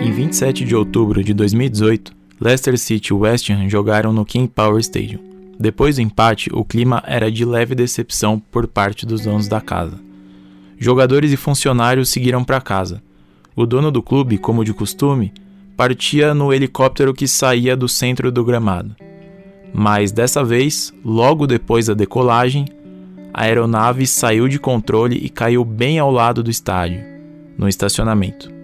Em 27 de outubro de 2018, Leicester City e West Ham jogaram no King Power Stadium. Depois do empate, o clima era de leve decepção por parte dos donos da casa. Jogadores e funcionários seguiram para casa. O dono do clube, como de costume, partia no helicóptero que saía do centro do gramado. Mas dessa vez, logo depois da decolagem, a aeronave saiu de controle e caiu bem ao lado do estádio, no estacionamento.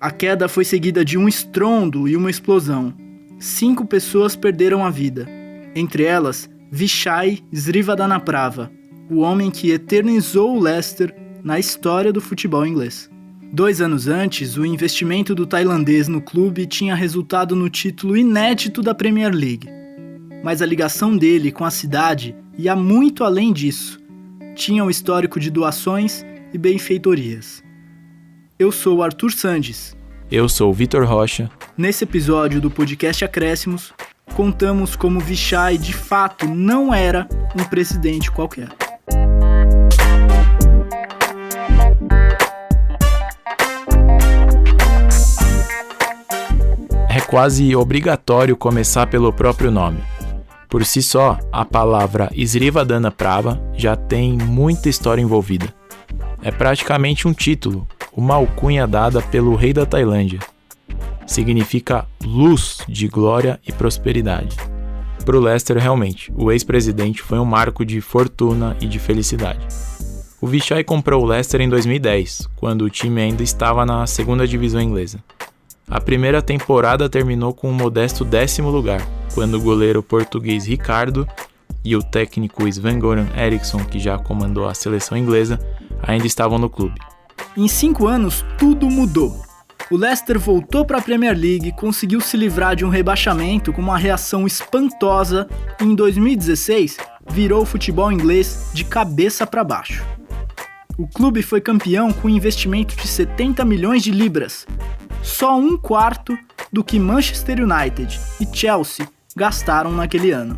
A queda foi seguida de um estrondo e uma explosão. 5 pessoas perderam a vida, entre elas Vichai Srivadhanaprabha, o homem que eternizou o Leicester na história do futebol inglês. 2 anos antes, o investimento do tailandês no clube tinha resultado no título inédito da Premier League. Mas a ligação dele com a cidade ia muito além disso. Tinha um histórico de doações e benfeitorias. Eu sou o Arthur Sandes. Eu sou o Vitor Rocha. Nesse episódio do podcast Acréscimos, contamos como Vichai de fato não era um presidente qualquer. É quase obrigatório começar pelo próprio nome. Por si só, a palavra Srivadhanaprabha já tem muita história envolvida. É praticamente um título, uma alcunha dada pelo rei da Tailândia. Significa luz de glória e prosperidade. Para o Leicester, realmente, o ex-presidente foi um marco de fortuna e de felicidade. O Vichai comprou o Leicester em 2010, quando o time ainda estava na segunda divisão inglesa. A primeira temporada terminou com um modesto 10º lugar, quando o goleiro português Ricardo e o técnico Sven-Göran Eriksson, que já comandou a seleção inglesa, ainda estavam no clube. Em 5 anos, tudo mudou. O Leicester voltou para a Premier League, conseguiu se livrar de um rebaixamento com uma reação espantosa e em 2016 virou o futebol inglês de cabeça para baixo. O clube foi campeão com um investimento de 70 milhões de libras, só 1/4 do que Manchester United e Chelsea gastaram naquele ano.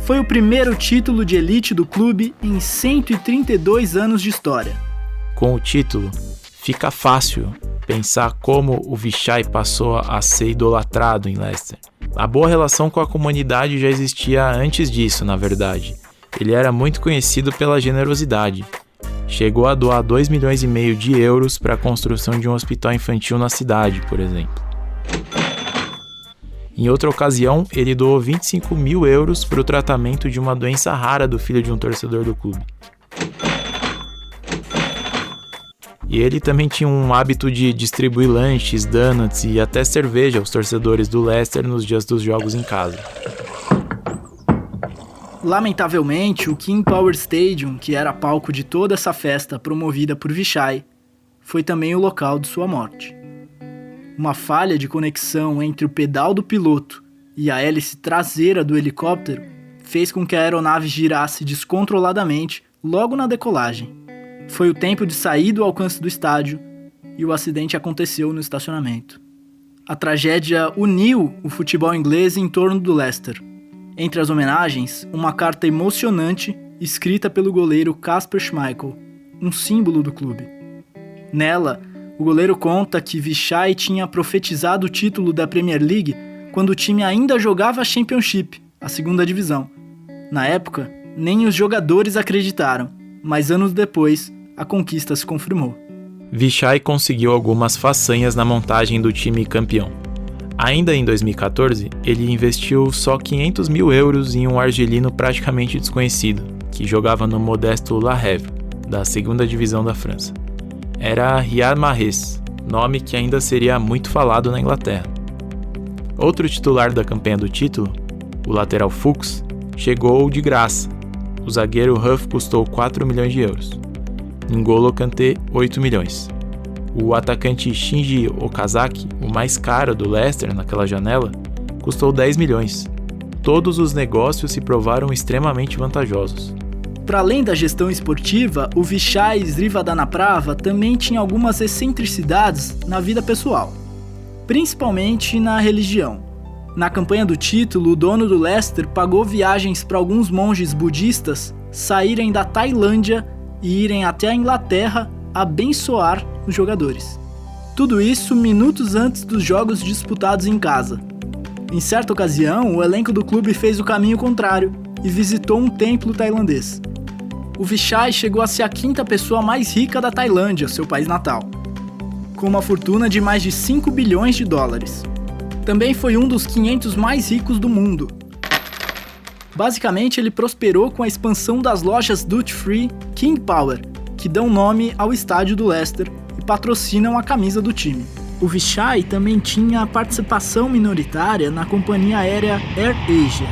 Foi o primeiro título de elite do clube em 132 anos de história. Com o título, fica fácil pensar como o Vichai passou a ser idolatrado em Leicester. A boa relação com a comunidade já existia antes disso, na verdade. Ele era muito conhecido pela generosidade. Chegou a doar 2,5 milhões de euros para a construção de um hospital infantil na cidade, por exemplo. Em outra ocasião, ele doou 25 mil euros para o tratamento de uma doença rara do filho de um torcedor do clube. E ele também tinha um hábito de distribuir lanches, donuts e até cerveja aos torcedores do Leicester nos dias dos jogos em casa. Lamentavelmente, o King Power Stadium, que era palco de toda essa festa promovida por Vichai, foi também o local de sua morte. Uma falha de conexão entre o pedal do piloto e a hélice traseira do helicóptero fez com que a aeronave girasse descontroladamente logo na decolagem. Foi o tempo de sair do alcance do estádio e o acidente aconteceu no estacionamento. A tragédia uniu o futebol inglês em torno do Leicester. Entre as homenagens, uma carta emocionante escrita pelo goleiro Kasper Schmeichel, um símbolo do clube. Nela, o goleiro conta que Vichai tinha profetizado o título da Premier League quando o time ainda jogava a Championship, a segunda divisão. Na época, nem os jogadores acreditaram, mas anos depois, a conquista se confirmou. Vichai conseguiu algumas façanhas na montagem do time campeão. Ainda em 2014, ele investiu só 500 mil euros em um argelino praticamente desconhecido, que jogava no modesto La Havre, da segunda divisão da França. Era Riyad Mahrez, nome que ainda seria muito falado na Inglaterra. Outro titular da campanha do título, o lateral Fuchs, chegou de graça. O zagueiro Huff custou 4 milhões de euros. N'Golo Kanté, 8 milhões. O atacante Shinji Okazaki, o mais caro do Leicester naquela janela, custou 10 milhões. Todos os negócios se provaram extremamente vantajosos. Para além da gestão esportiva, o Vichai Srivadhanaprabha também tinha algumas excentricidades na vida pessoal, principalmente na religião. Na campanha do título, o dono do Leicester pagou viagens para alguns monges budistas saírem da Tailândia e irem até a Inglaterra abençoar os jogadores. Tudo isso minutos antes dos jogos disputados em casa. Em certa ocasião, o elenco do clube fez o caminho contrário e visitou um templo tailandês. O Vichai chegou a ser a 5ª pessoa mais rica da Tailândia, seu país natal, com uma fortuna de mais de 5 bilhões de dólares. Também foi um dos 500 mais ricos do mundo. Basicamente, ele prosperou com a expansão das lojas Duty Free King Power, que dão nome ao estádio do Leicester e patrocinam a camisa do time. O Vichai também tinha participação minoritária na companhia aérea AirAsia.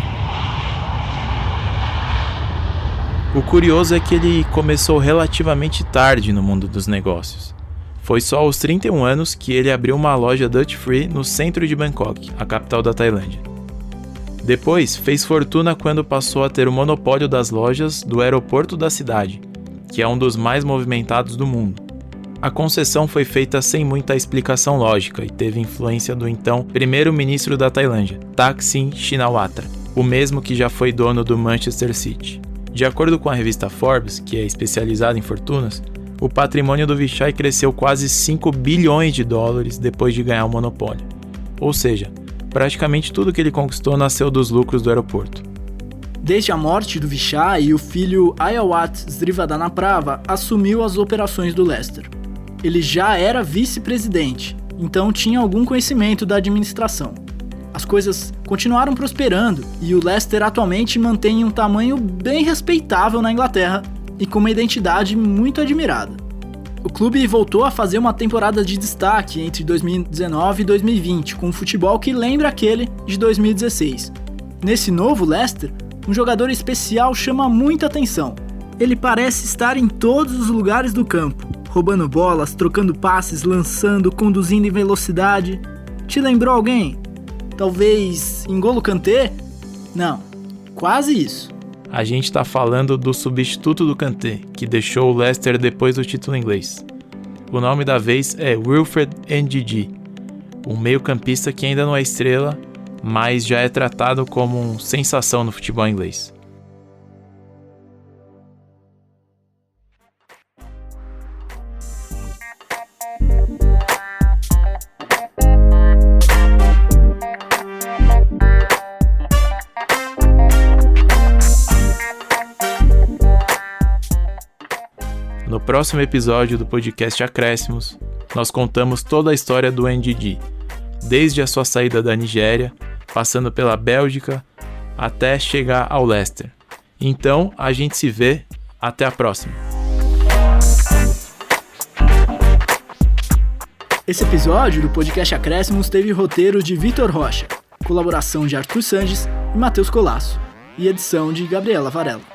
O curioso é que ele começou relativamente tarde no mundo dos negócios. Foi só aos 31 anos que ele abriu uma loja Duty Free no centro de Bangkok, a capital da Tailândia. Depois, fez fortuna quando passou a ter o monopólio das lojas do aeroporto da cidade, que é um dos mais movimentados do mundo. A concessão foi feita sem muita explicação lógica e teve influência do então primeiro-ministro da Tailândia, Thaksin Shinawatra, o mesmo que já foi dono do Manchester City. De acordo com a revista Forbes, que é especializada em fortunas, o patrimônio do Vichai cresceu quase 5 bilhões de dólares depois de ganhar o monopólio. Ou seja, praticamente tudo que ele conquistou nasceu dos lucros do aeroporto. Desde a morte do Vichai, o filho Ayawat Srivadhanaprava assumiu as operações do Leicester. Ele já era vice-presidente, então tinha algum conhecimento da administração. As coisas continuaram prosperando e o Leicester atualmente mantém um tamanho bem respeitável na Inglaterra e com uma identidade muito admirada. O clube voltou a fazer uma temporada de destaque entre 2019 e 2020, com um futebol que lembra aquele de 2016. Nesse novo Leicester, um jogador especial chama muita atenção. Ele parece estar em todos os lugares do campo, roubando bolas, trocando passes, lançando, conduzindo em velocidade. Te lembrou alguém? Talvez N'Golo Kanté? Não, quase isso. A gente está falando do substituto do Kanté, que deixou o Leicester depois do título inglês. O nome da vez é Wilfred Ndidi, um meio-campista que ainda não é estrela, mas já é tratado como uma sensação no futebol inglês. No próximo episódio do podcast Acréscimos, nós contamos toda a história do Ndidi, desde a sua saída da Nigéria, passando pela Bélgica, até chegar ao Leicester. Então, a gente se vê. Até a próxima. Esse episódio do podcast Acréscimos teve roteiro de Vitor Rocha, colaboração de Arthur Sanches e Matheus Colasso, e edição de Gabriela Varela.